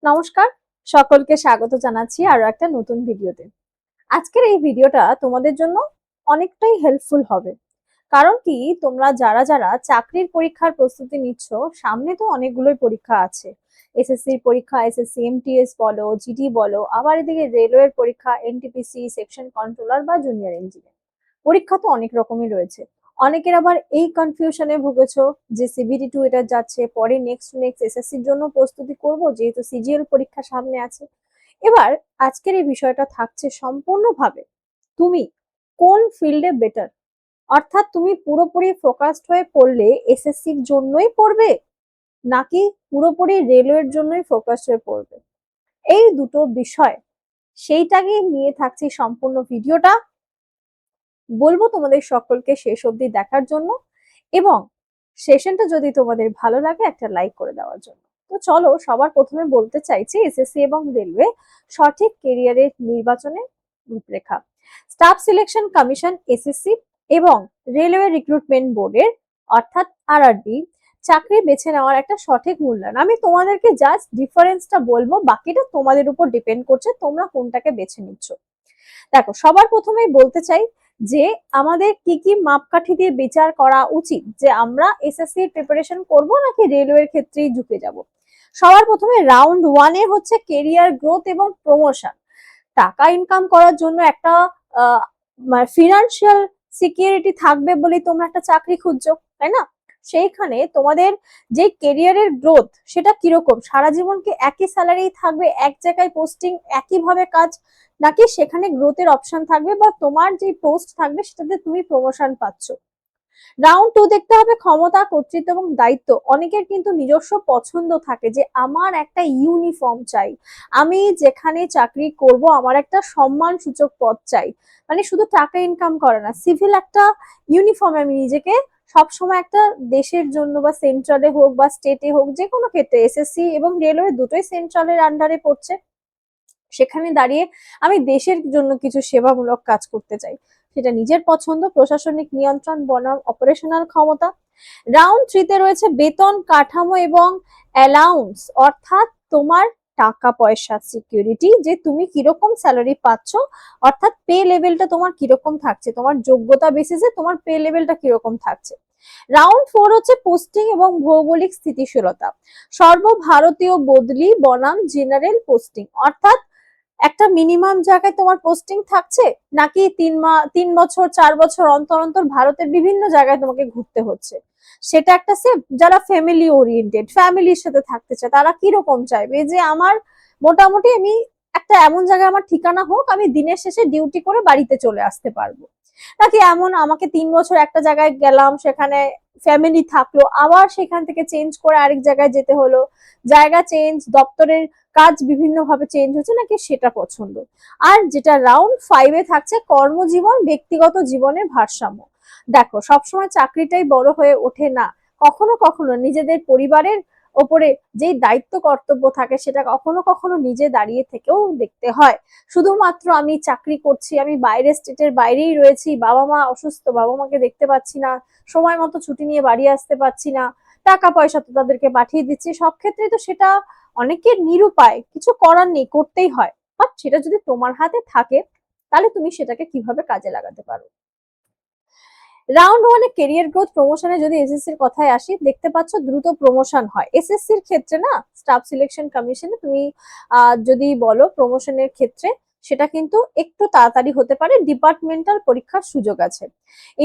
নমস্কার, সকলকে স্বাগত জানাচ্ছি আরো একটা নতুন ভিডিওতে। আজকের এই ভিডিওটা তোমাদের জন্য অনেকটাই হেল্পফুল হবে। কারণ কি, তোমরা যারা যারা চাকরির পরীক্ষার প্রস্তুতি নিচ্ছ, সামনে তো অনেকগুলোই পরীক্ষা আছে। এসএসসির পরীক্ষা, এসএসসি এমটিএস বলো, জিডি বলো, আবার এদিকে রেলওয়ের পরীক্ষা, এনটিপিসি, সেকশন কন্ট্রোলার বা জুনিয়র ইঞ্জিনিয়ার। পরীক্ষা তো অনেক রকমই রয়েছে। অনেকের আবার এই কনফিউশনে ভুগেছো যে সিবিটি 2 এটা যাচ্ছে, পরে নেক্সট এসএসসির জন্য প্রস্তুতি করব, যেহেতু সিজিএল পরীক্ষা সামনে আছে। এবার আজকের এই বিষয়টা থাকছে সম্পূর্ণভাবে তুমি কোন ফিল্ডে বেটার, অর্থাৎ তুমি পুরোপুরি ফোকাসড হয়ে পড়লে এসএসসির জন্যই পড়বে, নাকি পুরোপুরি রেলওয়ের জন্যই ফোকাসড হয়ে পড়বে। এই দুটো বিষয়, সেইটাকে নিয়ে থাকছে সম্পূর্ণ ভিডিওটা। বলবো তোমাদের সকলকে শেষ অবধি দেখার জন্য, এবং সেশনটা যদি তোমাদের ভালো লাগে একটা লাইক করে দেওয়ার জন্য। তো চলো, সবার প্রথমে বলতে চাইছি এসএসসি এবং রেলওয়ে সঠিক কেরিয়ারের নির্বাচনের রূপরেখা। স্টাফ সিলেকশন কমিশন এসএসসি এবং রেলওয়ে রিক্রুটমেন্ট বোর্ডের অর্থাৎ আরআরবি চাকরি বেছে নেওয়ার একটা সঠিক মূল্যায়ন। আমি তোমাদেরকে জাস্ট ডিফারেন্সটা বলবো, বাকিটা তোমাদের উপর ডিপেন্ড করছে তোমরা কোনটাকে বেছে নিচ্ছ। দেখো, সবার প্রথমেই বলতে চাই যে আমাদের কি কি মাপকাঠি দিয়ে বিচার করা উচিত যে আমরা এসএসসি প্রিপারেশন করব নাকি রেলওয়ের ক্ষেত্রেই ঝুঁকে যাব। সবার প্রথমে রাউন্ড 1 এ হচ্ছে কেরিয়ার গ্রোথ এবং প্রমোশন। টাকা ইনকাম করার জন্য একটা ফিনান্সিয়াল সিকিউরিটি থাকবে বলেই তোমরা একটা চাকরি খুঁজছো, তাই না? সেইখানে তোমাদের যে কেরিয়ারের গ্রোথ সেটা কিরকম, সারা জীবন কি একই স্যালারি থাকবে, এক জায়গায় পোস্টিং, একইভাবে কাজ, নাকি সেখানে গ্রোথের অপশন থাকবে বা তোমার যে পোস্ট থাকবে সেটাতে তুমি প্রমোশন পাচ্ছ। রাউন্ড 2 দেখতে হবে ক্ষমতা, কর্তৃত্ব এবং দায়িত্ব। অনেকের কিন্তু নিজস্ব পছন্দ থাকে যে আমার একটা ইউনিফর্ম চাই, আমি যেখানে চাকরি করব আমার একটা সম্মান সূচক পদ চাই। মানে শুধু টাকা ইনকাম করে না, সিভিল একটা ইউনিফর্মে আমি নিজেকে সবসময় একটা দেশের জন্য, বা সেন্ট্রালে হোক বা স্টেটে হোক, যে কোনো ক্ষেত্রে এসএসসি এবং রেলওয়ে দুটোই সেন্ট্রালের আন্ডারে পড়ছে, সেখানে দাঁড়িয়ে আমি দেশের জন্য কিছু সেবামূলক কাজ করতে চাই। সেটা নিজের পছন্দ, প্রশাসনিক নিয়ন্ত্রণ বনাম অপারেশনাল ক্ষমতা। রাউন্ড 3 তে রয়েছে বেতন কাঠামো এবং অ্যালাউন্স, অর্থাৎ তোমার টাকা পয়সা সিকিউরিটি, যে তুমি কিরকম স্যালারি পাচ্ছ, অর্থাৎ পে লেভেলটা তোমার কিরকম থাকছে, তোমার যোগ্যতা বেসিসে তোমার পে লেভেলটা কিরকম থাকছে। রাউন্ড 4 হচ্ছে পোস্টিং এবং ভৌগোলিক স্থিতিশীলতা। সর্বভারতীয় বদলি বনাম জেনারেল পোস্টিং, অর্থাৎ একটা মিনিমাম জায়গায় তোমার পোস্টিং থাকছে, নাকি 3 বছর 4 বছর অন্তর অন্তর ভারতের বিভিন্ন জায়গায় তোমাকে ঘুরতে হচ্ছে। সেটা একটা সেফ। যারা ফ্যামিলি ওরিয়েন্টেড, ফ্যামিলির সাথে থাকতে চায়, তারা কিরকম চাইবে যে আমার মোটামুটি আমি একটা এমন জায়গায় আমার ঠিকানা হোক, আমি দিনের শেষে ডিউটি করে বাড়িতে চলে আসতে পারবো, নাকি এমন আমাকে 3 বছর একটা জায়গায় গেলাম, সেখানে ফ্যামিলি থাকলো, আবার সেখান থেকে চেঞ্জ করে আরেক জায়গায় যেতে হলো, জায়গা চেঞ্জ, দপ্তরের কাজ বিভিন্ন ভাবে চেঞ্জ হচ্ছে, নাকি সেটা পছন্দ। আর যেটা রাউন্ড 5 এ থাকছে কর্মজীবন ব্যক্তিগত জীবনের ভারসাম্য। দেখো, সবসময় চাকরিটাই বড় হয়ে ওঠে না, কখনো কখনো নিজেদের পরিবারের ওপরে যেই দায়িত্ব কর্তব্য থাকে সেটা কখনো কখনো নিজে দাঁড়িয়ে থেকেও দেখতে হয়। শুধুমাত্র আমি চাকরি করছি, আমি বাইরে স্টেটের বাইরেই রয়েছি, বাবা মা অসুস্থ, বাবা মাকে দেখতে পাচ্ছি না, সময় মতো ছুটি নিয়ে বাড়ি আসতে পারছি না, টাকা পয়সা তো তাদেরকে পাঠিয়ে দিচ্ছি, সব ক্ষেত্রেই তো সেটা অনেকের নিরুপায়, কিছু করার নেই, করতেই হয়। বাট সেটা যদি তোমার হাতে থাকে, তাহলে তুমি সেটাকে কিভাবে কাজে লাগাতে পারো। রাউন্ড 1 এ কেরিয়ার গ্রোথ প্রমোশনে যদি এসএসসির কথায় আসি, দেখতে পাচ্ছ দ্রুত প্রমোশন হয় এসএসসির ক্ষেত্রে না। স্টাফ সিলেকশন কমিশনে তুমি যদি বলো প্রমোশনের ক্ষেত্রে, সেটা কিন্তু একটু তাড়াতাড়ি হতে পারে, ডিপার্টমেন্টাল পরীক্ষার সুযোগ আছে।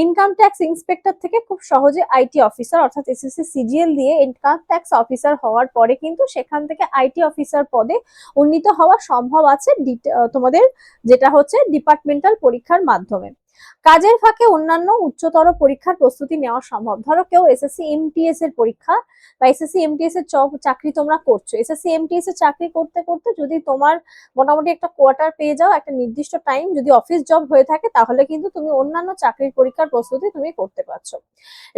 ইনকাম ট্যাক্স ইন্সপেক্টর থেকে খুব সহজে আইটি অফিসার, অর্থাৎ এসএসসি সিজিএল দিয়ে ইনকাম ট্যাক্স অফিসার হওয়ার পরে কিন্তু সেখান থেকে আইটি অফিসার পদে উন্নীত হওয়া সম্ভব আছে তোমাদের, যেটা হচ্ছে ডিপার্টমেন্টাল পরীক্ষার মাধ্যমে। কাজের ফাঁকে অন্যান্য উচ্চতর পরীক্ষার প্রস্তুতি নেওয়া সম্ভব। ধরো কেউ এসএসসি এমটিএস এর পরীক্ষা বা এসএসসি এমটিএস এর চাকরি তোমরা করছো, এসএসসি এমটিএস এর চাকরি করতে করতে যদি তোমার মোটামুটি একটা কোয়ার্টার পেয়ে যাও, একটা নির্দিষ্ট টাইম, যদি অফিস জব হয়ে থাকে, তাহলে কিন্তু তুমি অন্যান্য চাকরির পরীক্ষার প্রস্তুতি তুমি করতে পারছো।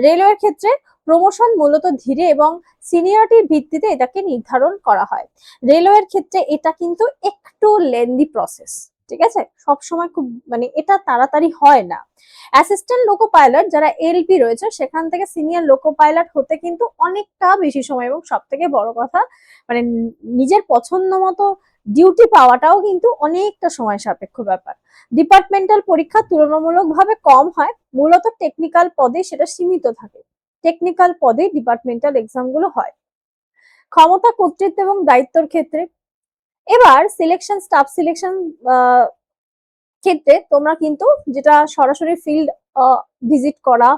রেলওয়ের ক্ষেত্রে প্রমোশন মূলত ধীরে এবং সিনিয়রিটির ভিত্তিতে এটাকে নির্ধারণ করা হয়। রেলওয়ের ক্ষেত্রে এটা কিন্তু একটু লেন্দি প্রসেস, ঠিক আছে, সবসময় খুব মানে এটা তাড়াতাড়ি হয় না। অ্যাসিস্ট্যান্ট লোকো পাইলট যারা এলপি রয়েছে সেখান থেকে সিনিয়র লোকো পাইলট হতে কিন্তু অনেকটা বেশি সময়, এবং সব থেকে বড় কথা মানে নিজের পছন্দ মতো ডিউটি পাওয়াটাও কিন্তু অনেকটা সময় সাপেক্ষ ব্যাপার। ডিপার্টমেন্টাল পরীক্ষা তুলনামূলকভাবে কম হয়, মূলত টেকনিক্যাল পদে সেটা সীমিত থাকে। টেকনিক্যাল পদে ডিপার্টমেন্টাল এক্সাম গুলো হয়। ক্ষমতা, কর্তৃত্ব এবং দায়িত্বর ক্ষেত্রে এবার সিলেকশন, স্টাফ সিলেকশন ক্ষেত্রে তোমরা কিন্তু যেটা সরাসরি ফিল্ড ভিজিট করা,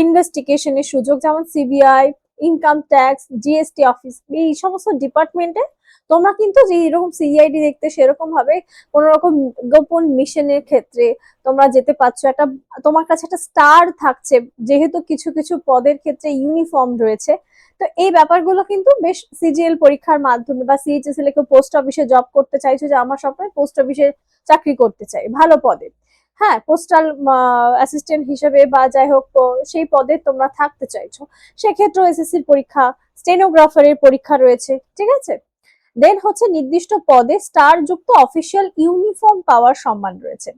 ইনভেস্টিগেশনের সুযোগ, যেমন CBI, income tax, GST office, এই সমস্ত ডিপার্টমেন্টে তোমরা কিন্তু যে এরকম সিআইডি দেখতে সেরকম ভাবে কোন রকম গোপন মিশনের ক্ষেত্রে তোমরা যেতে পারছো। একটা তোমার কাছে একটা স্টার থাকছে, যেহেতু কিছু কিছু পদের ক্ষেত্রে ইউনিফর্ম রয়েছে। তো এই ব্যাপারগুলো কিন্তু বেশ সিজিএল পরীক্ষার মাধ্যমে বা সিএইচএসএল এ কেউ পোস্ট অফিসে জব করতে চাইছো যে আমার সবসময় পোস্ট অফিসে চাকরি করতে চাই ভালো পদে, হ্যাঁ পোস্টাল অ্যাসিস্ট্যান্ট হিসেবে বা যাই হোক সেই পদে তোমরা থাকতে চাইছো, সেক্ষেত্রেও এসএসসির পরীক্ষা, স্টেনোগ্রাফারের পরীক্ষা রয়েছে, ঠিক আছে। দেন হচ্ছে নির্দিষ্ট পদে স্টার যুক্ত অফিসিয়াল ইউনিফর্ম পাওয়ার সম্মান রয়েছে।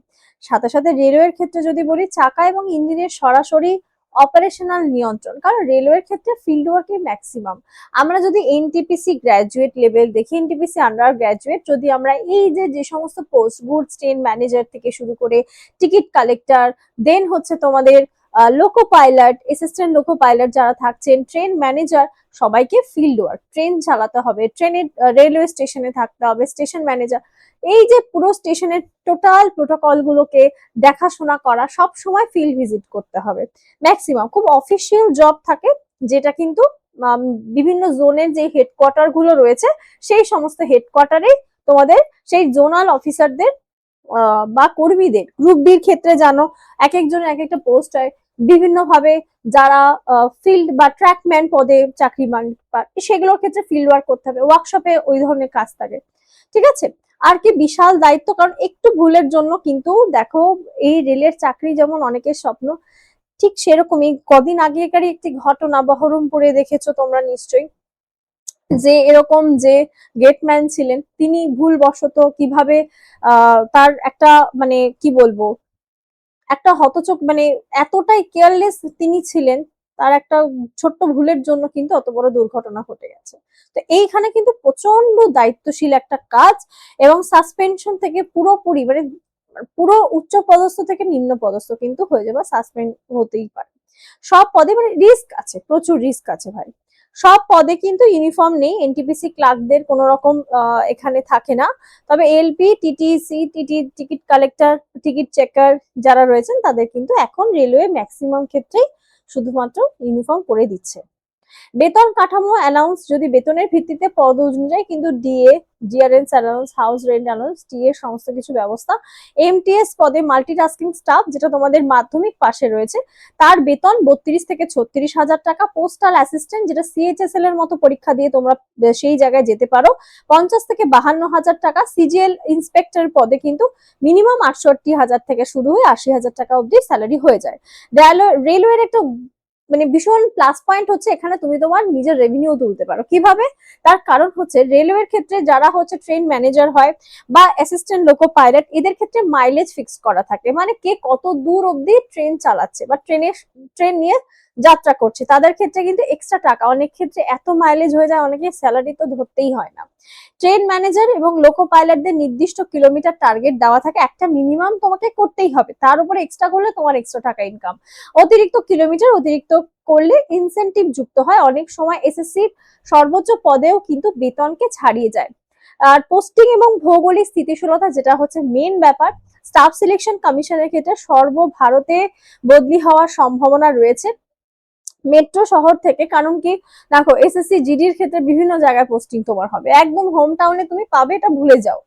সাথে সাথে রেলওয়ের ক্ষেত্রে যদি বলি, চাকা এবং ইঞ্জিনের সরাসরি অপারেশনাল নিয়ন্ত্রণ, কারণ রেলওয়ের ক্ষেত্রে ফিল্ড ওয়ার্কই ম্যাক্সিমাম। আমরা যদি এনটিপিসি গ্র্যাজুয়েট লেভেল দেখি, এনটিপিসি আন্ডার গ্র্যাজুয়েট যদি আমরা এই যে সমস্ত পোস্ট, গুডস ট্রেন ম্যানেজার থেকে শুরু করে টিকিট কালেক্টর, দেন হচ্ছে তোমাদের loco pilot, assistant loco pilot যারা থাকছেন, ট্রেন ম্যানেজার, সবাইকে ফিল্ড ওয়ার্ক, ট্রেন চালাতে হবে, ট্রেনের রেলওয়ে স্টেশনে থাকতে হবে, স্টেশন ম্যানেজার, এই যে পুরো স্টেশনের টোটাল প্রোটোকল গুলোকে দেখাশোনা করা, সব সময় ফিল্ড ভিজিট করতে হবে ম্যাক্সিমাম। খুব অফিসিয়াল জব থাকে, যেটা কিন্তু বিভিন্ন জোনের যে হেডকোয়ার্টার গুলো রয়েছে সেই সমস্ত হেডকোয়ার্টারে তোমাদের সেই জোনাল অফিসারদের বা কর্মীদের, গ্রুপ ডির ক্ষেত্রে জানো এক একজন এক একটা পোস্ট হয় বিভিন্ন ভাবে, যারা ফিল্ড বা ট্র্যাকম্যান পদে চাকরি সেগুলোর ক্ষেত্রে ফিল্ড ওয়ার্ক করতে হবে, ওয়ার্কশপে ওই ধরনের কাজ থাকে, ঠিক আছে। আর কি বিশাল দায়িত্ব, কারণ একটু ভুলের জন্য কিন্তু দেখো এই রেলের চাকরি যেমন অনেকের স্বপ্ন, ঠিক সেরকমই কদিন আগেকারই একটি ঘটনা বহরমপুরে দেখেছো তোমরা নিশ্চয়ই, যে এরকম যে গেটম্যান ছিলেন তিনি ভুলবশত কিভাবে তার একটা মানে কি বলবো একটা হতচক মানে এতটাই কেয়ারলেস তিনি ছিলেন, তার একটা ছোট্ট ভুলের জন্য কিন্তু অত বড় দুর্ঘটনা ঘটে গেছে। তো এইখানে কিন্তু প্রচন্ড দায়িত্বশীল একটা কাজ, এবং সাসপেনশন থেকে পুরোপুরি মানে পুরো উচ্চ পদস্থ থেকে নিম্ন পদস্থ কিন্তু হয়ে যাবে, সাসপেন্ড হতেই পারে। সব পদে মানে রিস্ক আছে, প্রচুর রিস্ক আছে ভাই। সব পদে কিন্তু ইউনিফর্ম নেই, এনটিপিসি ক্লার্কদের কোনো রকম এখানে থাকে না। তবে LP, TTC, ticket collector, ticket checker যারা রয়েছেন তাদের কিন্তু এখন রেলওয়ে ম্যাক্সিমাম ক্ষেত্রেই শুধুমাত্র ইউনিফর্ম পরে দিচ্ছে। বেতন কাঠামো অ্যানাউন্স, যদি বেতনের ভিত্তিতে পদ অনুযায়ী কিন্তু ডিএ, ডিআরএন্স allowance, house rent allowance, TA সমস্ত কিছু ব্যবস্থা। এমটিএস পদে মাল্টিটাস্কিং স্টাফ, যেটা তোমাদের মাধ্যমিক পাশে রয়েছে, তার বেতন 32 থেকে 36,000 টাকা। পোস্টাল অ্যাসিস্ট্যান্ট, যেটা সিএইচএসএল এর মতো পরীক্ষা দিয়ে তোমরা সেই জায়গায় যেতে পারো, 50 থেকে 52,000 টাকা। সিজিএল ইন্সপেক্টর পদে কিন্তু মিনিমাম 68,000 থেকে শুরু হয়ে 80,000 টাকা অব্দি স্যালারি হয়ে যায়। রেলওয়ের একটা মানে ভীষণ প্লাস পয়েন্ট হচ্ছে এখানে তুমি তোমার নিজের রেভিনিউ তুলতে পারো। কিভাবে? তার কারণ হচ্ছে রেলওয়ের ক্ষেত্রে যারা হচ্ছে ট্রেন ম্যানেজার হয় বা অ্যাসিস্ট্যান্ট লোকো পাইলট, এদের ক্ষেত্রে মাইলেজ ফিক্স করা থাকে, মানে কে কত দূর অব্দি ট্রেন চালাচ্ছে বা ট্রেন নিয়ে যাত্রা করছে, তাদের ক্ষেত্রে কিন্তু এক্সট্রা টাকা, অনেক ক্ষেত্রে এত মাইলেজ হয়ে যায় অনেকে স্যালারি তো ধরতেই হয় না। ট্রেন ম্যানেজার এবং লোকো পাইলটদের নির্দিষ্ট কিলোমিটার টার্গেট দেওয়া থাকে, একটা মিনিমাম তোমাকে করতেই হবে, তার উপরে এক্সট্রা করলে তোমার এক্সট্রা টাকা ইনকাম। অতিরিক্ত কিলোমিটার অতিরিক্ত করলে ইনসেনটিভ যুক্ত হয়, অনেক সময় এসএসসির সর্বোচ্চ পদেও কিন্তু বেতনকে ছাড়িয়ে যায়। আর পোস্টিং এবং ভৌগোলিক স্থিতিশীলতা, যেটা হচ্ছে মেন ব্যাপার, স্টাফ সিলেকশন কমিশনের ক্ষেত্রে সর্বভারতে বদলি হওয়ার সম্ভাবনা রয়েছে মেট্রো শহর থেকে। কারণ কি দেখো এসএসসি জিডির ক্ষেত্রে বিভিন্ন জায়গায় পোস্টিং তোমার হবে, একদম হোম টাউনে তুমি পাবে এটা ভুলে যাও।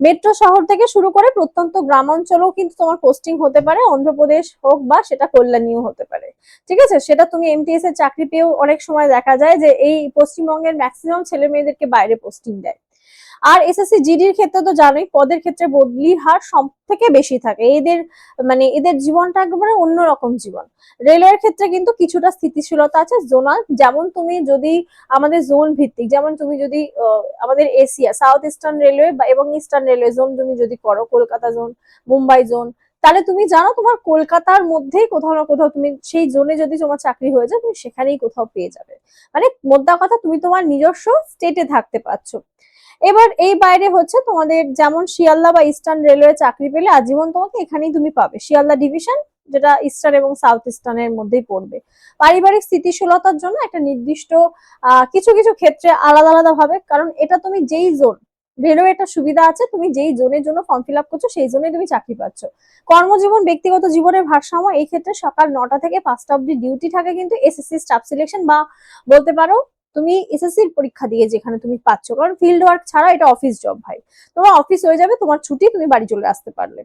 মেট্রো শহর থেকে শুরু করে প্রত্যন্ত গ্রামাঞ্চলেও কিন্তু তোমার পোস্টিং হতে পারে, অন্ধ্রপ্রদেশ হোক বা সেটা কল্যাণীও হতে পারে, ঠিক আছে। সেটা তুমি এমটিএস এর চাকরি পেয়েও অনেক সময় দেখা যায় যে এই পশ্চিমবঙ্গের ম্যাক্সিমাম ছেলে মেয়েদেরকে বাইরে পোস্টিং দেয়। আর এসএসসি জিডির ক্ষেত্রে তো জানোই পদের ক্ষেত্রে বদলির হার সব থেকে বেশি থাকে। এদের মানে এদের জীবনটা একেবারে অন্যরকম জীবন। রেলওয়ের ক্ষেত্রে কিন্তু কিছুটা স্থিতিশীলতা আছে জোনাল, যেমন তুমি যদি আমাদের জোন ভিত্তিক, যেমন তুমি যদি আমাদের এশিয়া সাউথ ইস্টার্ন রেলওয়ে এবং ইস্টার্ন রেলওয়ে জোন তুমি যদি করো, কলকাতা জোন, মুম্বাই জোন, তাহলে তুমি জানো তোমার কলকাতার মধ্যেই কোথাও না কোথাও তুমি সেই জোনে যদি তোমার চাকরি হয়ে যায় তুমি সেখানেই কোথাও পেয়ে যাবে। মানে মোদ্দা কথা তুমি তোমার নিজস্ব স্টেটে থাকতে পারছো। এবার এই বাইরে হচ্ছে তোমাদের যেমন শিয়ালদা বা ইস্টার্ন রেলওয়ে চাকরি পেলে আজীবন তোমাকে এখানেই তুমি পাবে, শিয়ালদা ডিভিশন, যেটা ইস্টার্ন এবং সাউথ ইস্টার্নের মধ্যেই পড়বে। পারিবারিক স্থিতিশীলতার জন্য একটা নির্দিষ্ট কিছু কিছু ক্ষেত্রে আলাদা আলাদা ভাবে, কারণ এটা তুমি যেই জোন, রেলওয়ে একটা সুবিধা আছে, তুমি যেই জোনের জন্য ফর্ম ফিল আপ করছো সেই জোনে তুমি চাকরি পাচ্ছ। কর্মজীবন ব্যক্তিগত জীবনের ভারসাম্য, এই ক্ষেত্রে সকাল 9টা থেকে 5টা অব্দি ডিউটি থাকে, কিন্তু এসএসসি স্টাফ সিলেকশন বা বলতে পারো তুমি এসএসসির পরীক্ষা দিয়ে যেখানে তুমি পাচ্ছ, কারণ ফিল্ড ওয়ার্ক ছাড়া এটা অফিস জব ভাই, তোমার অফিস হয়ে যাবে, তোমার ছুটি, তুমি বাড়ি চলে আসতে পারলে।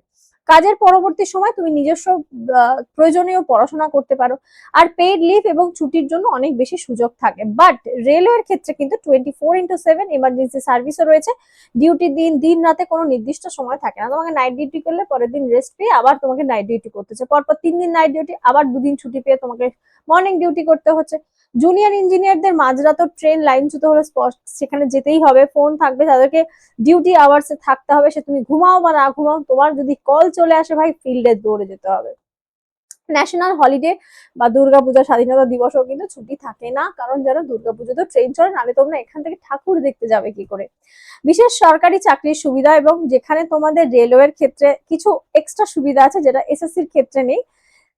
কাজের পরবর্তী সময় তুমি নিজস্ব প্রয়োজনীয় পড়াশোনা করতে পারো। আর পেইড লিভ এবং ছুটির জন্য অনেক বেশি সুযোগ থাকে। বাট রেলওয়ের ক্ষেত্রে কিন্তু 24/7 এমার্জেন্সি সার্ভিসও রয়েছে। ডিউটির দিন দিন রাতে কোনো নির্দিষ্ট সময় থাকে না, তোমাকে নাইট ডিউটি করলে পরের দিন রেস্ট পেয়ে আবার তোমাকে নাইট ডিউটি করতে হচ্ছে, পরপর 3 দিন নাইট ডিউটি, আবার 2 দিন ছুটি পেয়ে তোমাকে মর্নিং ডিউটি করতে হচ্ছে। জুনিয়র ইঞ্জিনিয়ারদের মাঝরাতেও ট্রেন লাইনচ্যুত হলে সেখানে যেতেই হবে, ফোন থাকবে, তাদেরকে ডিউটি আওয়ার্সে থাকতে হবে, সে তুমি ঘুমাও বা না ঘুমাও, তোমার যদি কল চলে আসে ভাই ফিল্ডে দৌড়ে যেতে হবে। ন্যাশনাল হলিডে বা দুর্গাপূজা, স্বাধীনতা দিবসও কিন্তু ছুটি থাকে না, কারণ যারা দুর্গাপুজো তো ট্রেন চলে, নাহলে তোমরা এখান থেকে ঠাকুর দেখতে যাবে কি করে। বিশেষ সরকারি চাকরির সুবিধা, এবং যেখানে তোমাদের রেলওয়ের ক্ষেত্রে কিছু এক্সট্রা সুবিধা আছে যেটা এসএসসির ক্ষেত্রে নেই।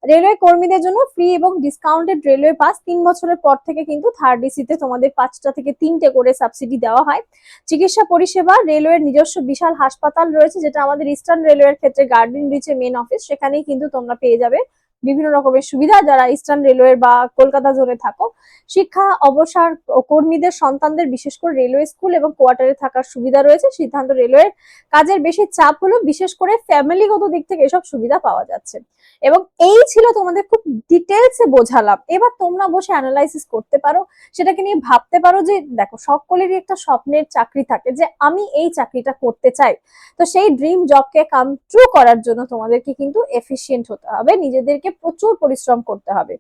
রেলওয়ে কর্মীদের জন্য ফ্রি এবং ডিসকাউন্টেড রেলওয়ে পাস, 3 বছরের পর থেকে কিন্তু থার্ড এসিতে তোমাদের 5টা থেকে 3টে করে সাবসিডি দেওয়া হয়। চিকিৎসা পরিষেবা, রেলওয়ের নিজস্ব বিশাল হাসপাতাল রয়েছে, যেটা আমাদের ইস্টার্ন রেলওয়ের ক্ষেত্রে গার্ডেন রিচে মেন অফিস, সেখানেই কিন্তু তোমরা পেয়ে যাবে বিভিন্ন রকমের সুবিধা যারা ইস্টার্ন রেলওয়ে বা কলকাতা জোনে থাকো। শিক্ষা, অবসর কর্মীদের সন্তানদের বিশেষ করে রেলওয়ে স্কুল এবং কোয়ার্টারে থাকার সুবিধা রয়েছে। সিদ্ধান্ত রেলওয়ের কাজের বেশি চাপ হলো, বিশেষ করে ফ্যামিলিগত দিক থেকে এসব সুবিধা পাওয়া যাচ্ছে। এবং এই ছিল তোমাদের খুব ডিটেলসে বোঝালাম। এবার তোমরা বসে অ্যানালাইসিস করতে পারো, সেটাকে নিয়ে ভাবতে পারো যে দেখো সকলেরই একটা স্বপ্নের চাকরি থাকে যে আমি এই চাকরিটা করতে চাই। তো সেই ড্রিম জবকে কাম ট্রু করার জন্য তোমাদেরকে কিন্তু এফিশিয়েন্ট হতে হবে, নিজেদেরকে প্রচুর পরিশ্রম করতে হবে।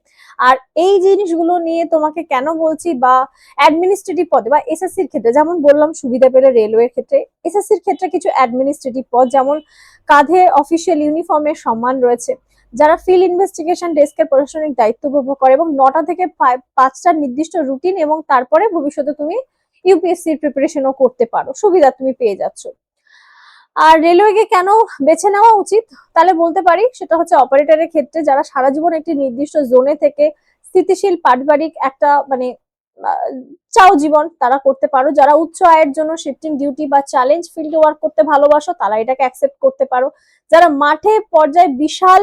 আর এই জিনিসগুলো নিয়ে তোমাকে কেন বলছি, বা অ্যাডমিনিস্ট্রেটিভ পদে বা এসএসসির ক্ষেত্রে যেমন বললাম সুবিধা পেলে রেলওয়ের ক্ষেত্রে, এসএসসির ক্ষেত্রে কিছু অ্যাডমিনিস্ট্রেটিভ পদ যেমন কাঁধে অফিসিয়াল ইউনিফর্মের সম্মান রয়েছে, যারা ফিল্ড ইনভেস্টিগেশন ডেস্কের প্রশাসনিক দায়িত্ব উপভোগ করে, এবং 9টা থেকে 5টার নির্দিষ্ট রুটিন, এবং তারপরে ভবিষ্যতে তুমি ইউপিএসসির প্রিপারেশনও করতে পারো, সুবিধা তুমি পেয়ে যাচ্ছ। আর রেলওয়েকে কেন বেছে নেওয়া উচিত, তাহলে বলতে পারি সেটা হচ্ছে অপারেটরের ক্ষেত্রে যারা সারা জীবন একটি নির্দিষ্ট জোনে থেকে স্থিতিশীল পারিবারিক একটা মানে চাও জীবন, তারা করতে পারো। যারা উচ্চ আয়ের জন্য শিফটিং ডিউটি বা চ্যালেঞ্জ ফিল্ড ওয়ার্ক করতে ভালোবাসো তারা এটাকে অ্যাকসেপ্ট করতে পারো। যারা মাঠে পর্যায়ে বিশাল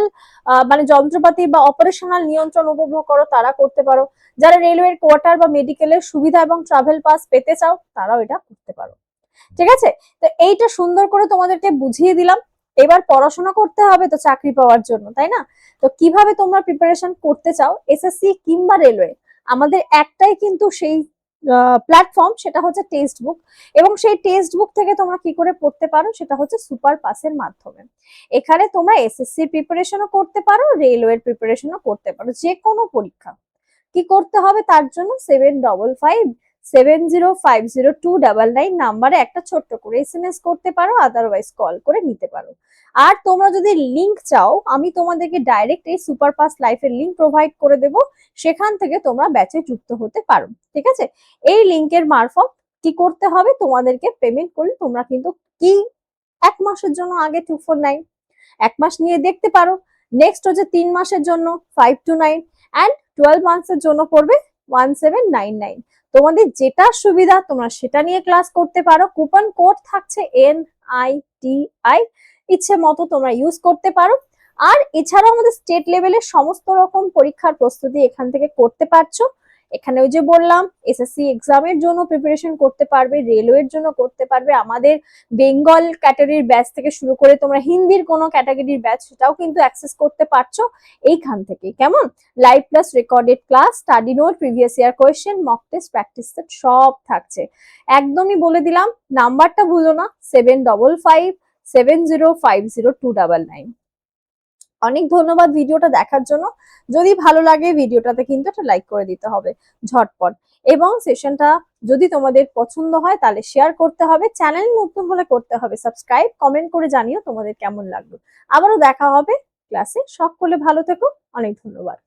মানে যন্ত্রপাতি বা অপারেশনাল নিয়ন্ত্রণ উপভোগ করো তারা করতে পারো। যারা রেলওয়ের কোয়ার্টার বা মেডিকেলের সুবিধা এবং ট্রাভেল পাস পেতে চাও তারাও এটা করতে পারো। ঠিক আছে, তো এইটা সুন্দর করে তোমাদেরকে বুঝিয়ে দিলাম। এবার পড়াশোনা করতে হবে তো চাকরি পাওয়ার জন্য, তাই না? তো কিভাবে তোমরা প্রিপারেশন করতে চাও এসএসসি কিংবা রেলওয়ে, আমাদের একটাই কিন্তু সেই প্ল্যাটফর্ম, সেটা হচ্ছে টেক্সট বুক। এবং সেই টেক্সট বুক থেকে তোমরা কি করে পড়তে পারো সেটা হচ্ছে সুপার পাসের মাধ্যমে। এখানে তোমরা এসএসসি প্রিপারেশনও করতে পারো, রেলওয়ের প্রিপারেশনও করতে পারো, যে কোনো পরীক্ষা। কি করতে হবে তার জন্য 7557050299 নাম্বারে একটা ছোট্ট করে এসএমএস করতে পারো, আদারওয়াইজ কল করে নিতে পারো। আর তোমরা যদি লিংক চাও আমি তোমাদেরকে ডাইরেক্ট এই সুপার পাস লাইফের লিংক প্রোভাইড করে দেব, সেখান থেকে তোমরা ব্যাচে যুক্ত হতে পারো। ঠিক আছে, এই লিংকের মারফত কি করতে হবে, তোমাদেরকে পেমেন্ট করলে তোমরা কিন্তু কি 1 মাসের জন্য আগে 249 1 মাস নিয়ে দেখতে পারো, নেক্সট হচ্ছে 3 মাসের জন্য 529 অ্যান্ড 12 মান্থসের জন্য পড়বে 1799। তোমাদের যেটা সুবিধা তোমরা সেটা নিয়ে ক্লাস করতে পারো। কুপন কোড থাকছে NITI, ইচ্ছে মতো তোমরা ইউজ করতে পারো। আর এছাড়াও আমাদের স্টেট লেভেলের সমস্ত রকম পরীক্ষার প্রস্তুতি এখান থেকে করতে পারছো। এখানে ওই যে বললাম এসএসসি এক্সামের জন্য প্রিপারেশন করতে পারবে, রেলওয়ের জন্য করতে পারবে, আমাদের বেঙ্গল ক্যাটাগরির ব্যাচ থেকে শুরু করে তোমরা হিন্দির কোনো ক্যাটাগরির ব্যাচ সেটাও কিন্তু অ্যাক্সেস করতে পারছো এইখান থেকে। কেমন? Live plus recorded class, study note, previous year question, mock test, practice set সব থাকছে। একদমই বলে দিলাম, নাম্বারটা ভুলো না, 7557050299। অনেক ধন্যবাদ ভিডিওটা দেখার জন্য। যদি ভালো লাগে ভিডিওটাতে কিন্তু একটা লাইক করে দিতে হবে ঝটপট, এবং সেশনটা যদি তোমাদের পছন্দ হয় তাহলে শেয়ার করতে হবে, চ্যানেল নতুন হলে করতে হবে সাবস্ক্রাইব, কমেন্ট করে জানিও তোমাদের কেমন লাগলো। আবারও দেখা হবে ক্লাসে, সকলে ভালো থেকো, অনেক ধন্যবাদ।